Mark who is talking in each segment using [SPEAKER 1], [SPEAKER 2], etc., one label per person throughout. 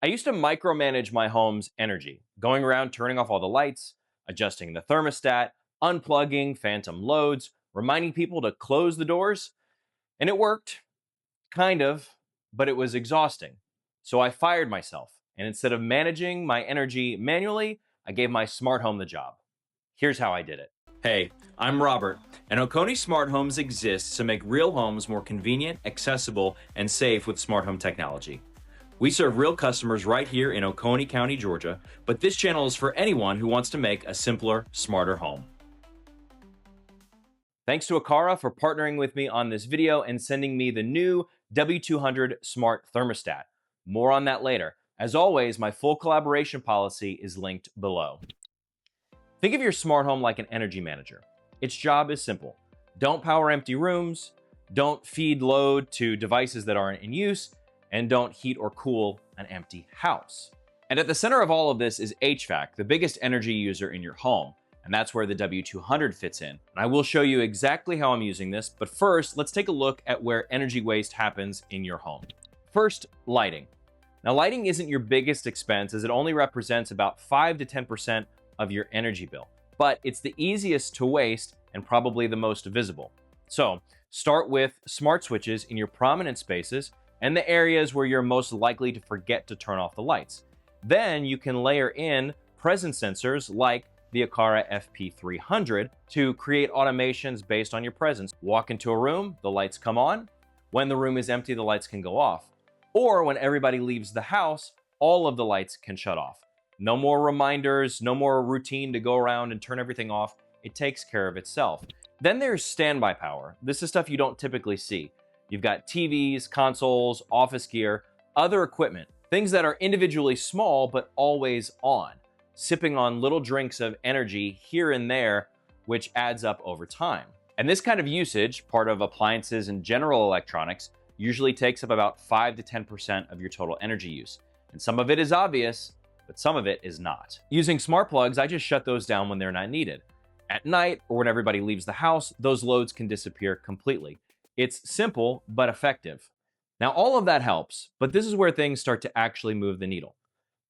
[SPEAKER 1] I used to micromanage my home's energy, going around turning off all the lights, adjusting the thermostat, unplugging phantom loads, reminding people to close the doors. And it worked, kind of, but it was exhausting. So I fired myself. And instead of managing my energy manually, I gave my smart home the job. Here's how I did it. Hey, I'm Robert, and Oconee Smart Homes exists to make real homes more convenient, accessible, and safe with smart home technology. We serve real customers right here in Oconee County, Georgia, but this channel is for anyone who wants to make a simpler, smarter home. Thanks to Aqara for partnering with me on this video and sending me the new W200 Smart Thermostat. More on that later. As always, my full collaboration policy is linked below. Think of your smart home like an energy manager. Its job is simple. Don't power empty rooms, don't feed load to devices that aren't in use, and don't heat or cool an empty house. And at the center of all of this is HVAC, the biggest energy user in your home. And that's where the W200 fits in. And I will show you exactly how I'm using this, but first, let's take a look at where energy waste happens in your home. First, lighting. Now, lighting isn't your biggest expense as it only represents about 5 to 10% of your energy bill, but it's the easiest to waste and probably the most visible. So start with smart switches in your prominent spaces and the areas where you're most likely to forget to turn off the lights. Then you can layer in presence sensors like the Aqara FP300 to create automations based on your presence. Walk into a room, the lights come on. When the room is empty, the lights can go off. Or when everybody leaves the house, all of the lights can shut off. No more reminders, no more routine to go around and turn everything off. It takes care of itself. Then there's standby power. This is stuff you don't typically see. You've got TVs, consoles, office gear, other equipment, things that are individually small but always on, sipping on little drinks of energy here and there, which adds up over time. And this kind of usage, part of appliances and general electronics, usually takes up about 5 to 10% of your total energy use. And some of it is obvious, but some of it is not. Using smart plugs, I just shut those down when they're not needed. At night, or when everybody leaves the house, those loads can disappear completely. It's simple, but effective. Now, all of that helps, but this is where things start to actually move the needle.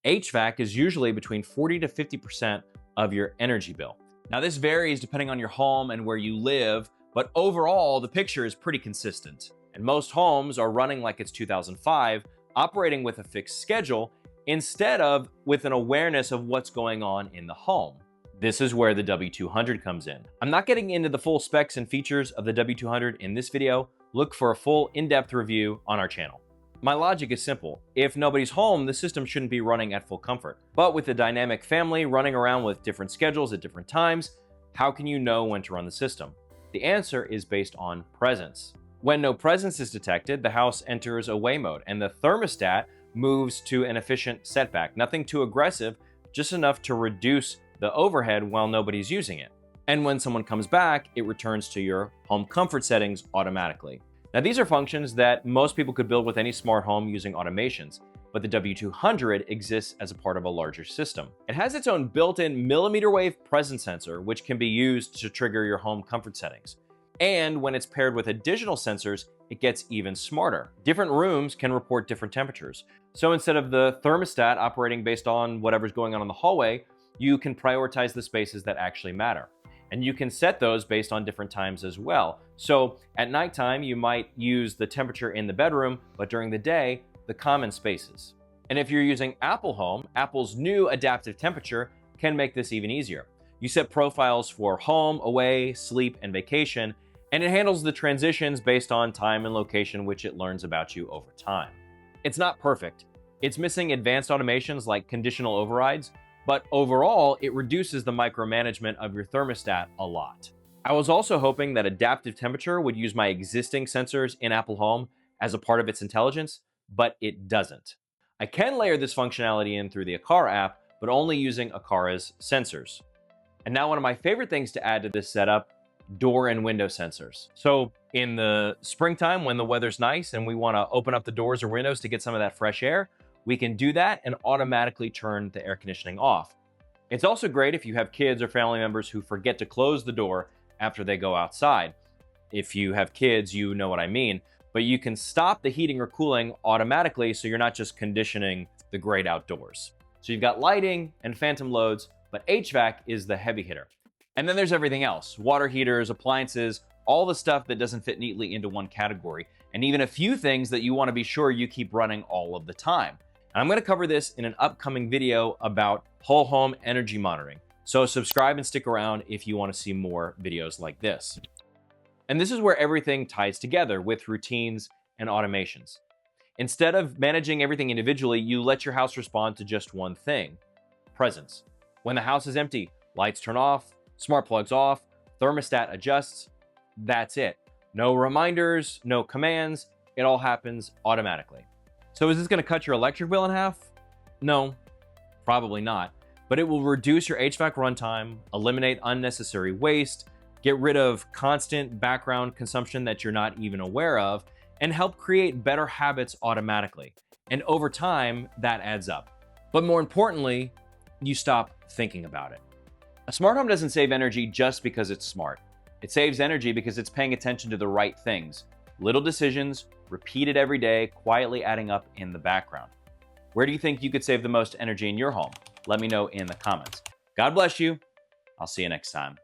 [SPEAKER 1] HVAC is usually between 40 to 50% of your energy bill. Now, this varies depending on your home and where you live, but overall, the picture is pretty consistent. And most homes are running like it's 2005, operating with a fixed schedule instead of with an awareness of what's going on in the home. This is where the W200 comes in. I'm not getting into the full specs and features of the W200 in this video. Look for a full in-depth review on our channel. My logic is simple. If nobody's home, the system shouldn't be running at full comfort. But with a dynamic family running around with different schedules at different times, how can you know when to run the system? The answer is based on presence. When no presence is detected, the house enters away mode and the thermostat moves to an efficient setback. Nothing too aggressive, just enough to reduce the overhead while nobody's using it. And when someone comes back, it returns to your home comfort settings automatically. Now, these are functions that most people could build with any smart home using automations, but the W200 exists as a part of a larger system. It has its own built-in millimeter wave presence sensor, which can be used to trigger your home comfort settings. And when it's paired with additional sensors, it gets even smarter. Different rooms can report different temperatures. So instead of the thermostat operating based on whatever's going on in the hallway, you can prioritize the spaces that actually matter. And you can set those based on different times as well. So at nighttime, you might use the temperature in the bedroom, but during the day, the common spaces. And if you're using Apple Home, Apple's new adaptive temperature can make this even easier. You set profiles for home, away, sleep, and vacation, and it handles the transitions based on time and location, which it learns about you over time. It's not perfect. It's missing advanced automations like conditional overrides, but overall, it reduces the micromanagement of your thermostat a lot. I was also hoping that adaptive temperature would use my existing sensors in Apple Home as a part of its intelligence, but it doesn't. I can layer this functionality in through the Aqara app, but only using Aqara's sensors. And now one of my favorite things to add to this setup, door and window sensors. So in the springtime, when the weather's nice and we want to open up the doors or windows to get some of that fresh air, we can do that and automatically turn the air conditioning off. It's also great if you have kids or family members who forget to close the door after they go outside. If you have kids, you know what I mean. But you can stop the heating or cooling automatically so you're not just conditioning the great outdoors. So you've got lighting and phantom loads, but HVAC is the heavy hitter. And then there's everything else: water heaters, appliances, all the stuff that doesn't fit neatly into one category, and even a few things that you want to be sure you keep running all of the time. And I'm going to cover this in an upcoming video about whole home energy monitoring. So subscribe and stick around if you want to see more videos like this. And this is where everything ties together with routines and automations. Instead of managing everything individually, you let your house respond to just one thing: presence. When the house is empty, lights turn off, smart plugs off, thermostat adjusts. That's it. No reminders, no commands. It all happens automatically. So is this going to cut your electric bill in half? No, probably not. But it will reduce your HVAC runtime, eliminate unnecessary waste, get rid of constant background consumption that you're not even aware of, and help create better habits automatically. And over time, that adds up. But more importantly, you stop thinking about it. A smart home doesn't save energy just because it's smart. It saves energy because it's paying attention to the right things. Little decisions, repeated every day, quietly adding up in the background. Where do you think you could save the most energy in your home? Let me know in the comments. God bless you. I'll see you next time.